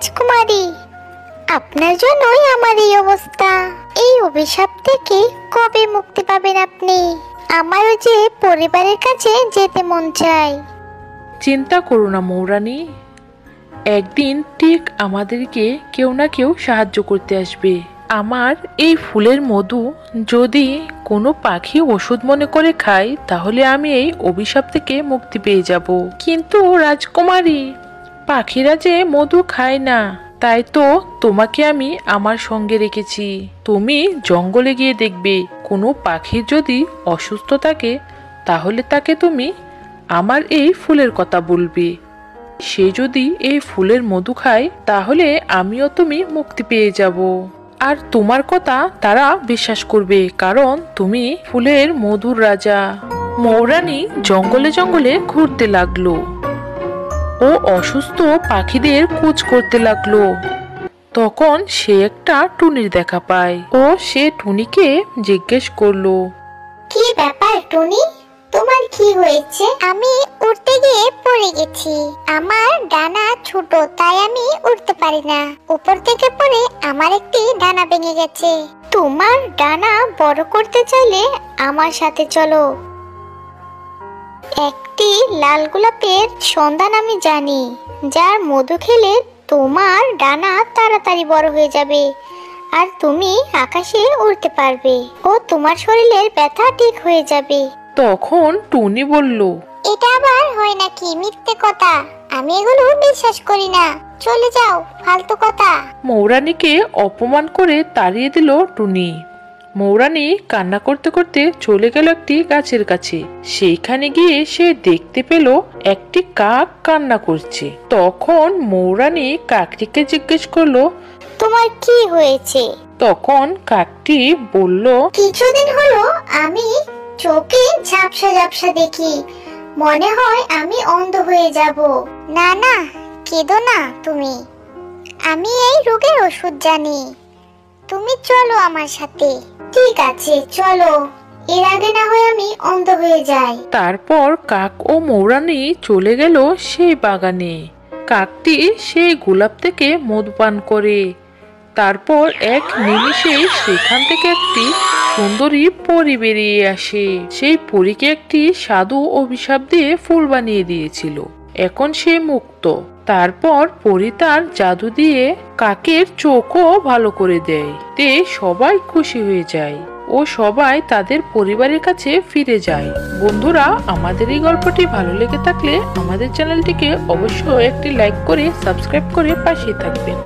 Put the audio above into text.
রাজকুমারী, আপনার জন্যই আমার এই অবস্থা। এই অভিশাপ থেকে কবে মুক্তি পাবেন আপনি? আমারও যে পরিবারের কাছে যেতে মন চায়। চিন্তা করো না মৌরানী, একদিন ঠিক আমাদেরকে কেউ না কেউ সাহায্য করতে আসবে। আমার এই ফুলের মধু যদি কোনো পাখি ওষুধ মনে করে খায়, তাহলে আমি এই অভিশাপ থেকে মুক্তি পেয়ে যাব। কিন্তু রাজকুমারী, পাখিরা যে মধু খায় না, তাই তো তোমাকে আমি আমার সঙ্গে রেখেছি। তুমি জঙ্গলে গিয়ে দেখবে কোনো পাখির যদি অসুস্থ থাকে, তাহলে তাকে তুমি আমার এই ফুলের কথা বলবে। সে যদি এই ফুলের মধু খায়, তাহলে আমিও তুমি মুক্তি পেয়ে যাব। আর তোমার কথা তারা বিশ্বাস করবে, কারণ তুমি ফুলের মধুর রাজা। মৌরানী জঙ্গলে জঙ্গলে ঘুরতে লাগলো ও অসুস্থ পাখিদের খোঁজ করতে লাগলো। তখন সে একটা টুনির দেখা পায় ও সে টুনিকে জিজ্ঞেস করলো, কি ব্যাপার টুনি, তোমার কি হয়েছে? আমি উড়তে গিয়ে পড়ে গেছি। আমার ডানা ছোট, তাই আমি উড়তে পারি না। উপর থেকে পড়ে আমার একটি ডানা ভেঙে গেছে। তোমার ডানা বড় করতে চাইলে আমার সাথে চলো। একটি লাল গোলাপের সন্ধান আমি জানি, যার মধু খেলে তোমার ডানা তাড়াতাড়ি বড় হয়ে যাবে আর তুমি আকাশে উড়তে পারবে ও তোমার শরীরের ব্যথা ঠিক হয়ে যাবে। তখন টুনি বলল, এটা আবার হয় নাকি? মিথ্যে কথা, আমি এগুলো বিশ্বাস করি না। চলে যাও, ফালতু কথা। মৌরানীকে অপমান করে তাড়িয়ে দিল টুনি। মৌরানী কান্না করতে করতে চলে গেল একটি গাছের কাছে। সেইখানে গিয়ে সে দেখতে পেল একটি কাক কান্না করছে। তখন মৌরানী কাকটিকে জিজ্ঞেস করলো, তোমার কি হয়েছে? তখন কাকটি বলল, কিছুদিন হলো আমি চোখে ঝাপসা ঝাপসা দেখি, মনে হয় আমি অন্ধ হয়ে যাব। না না, কেঁদো না তুমি, আমি এই রোগের ওষুধ জানি। তুমি চলো আমার সাথে। ঠিক আছে চলো, এর আগে না হয় আমি অন্ধ হয়ে যাই। তারপর কাক ও মৌরানী চলে গেল সেই বাগানে। কাকটি সেই গোলাপ থেকে মধু পান করে। তারপর এক নিমিষেই সেখান থেকে একটি সুন্দরী পরী বেরিয়ে আসে। সেই পরীকে একটি সাধু অভিশাপ দিয়ে ফুল বানিয়ে দিয়েছিল। এখন সে মুক্ত। তারপর পরী তার জাদু দিয়ে কাকের চোখও ভালো করে দেয়। তে সবাই খুশি হয়ে যায় ও সবাই তাদের পরিবারের কাছে ফিরে যায়। বন্ধুরা, আমাদের এই গল্পটি ভালো লেগে থাকলে আমাদের চ্যানেলটিকে অবশ্যই একটি লাইক করে সাবস্ক্রাইব করে পাশে থাকবেন।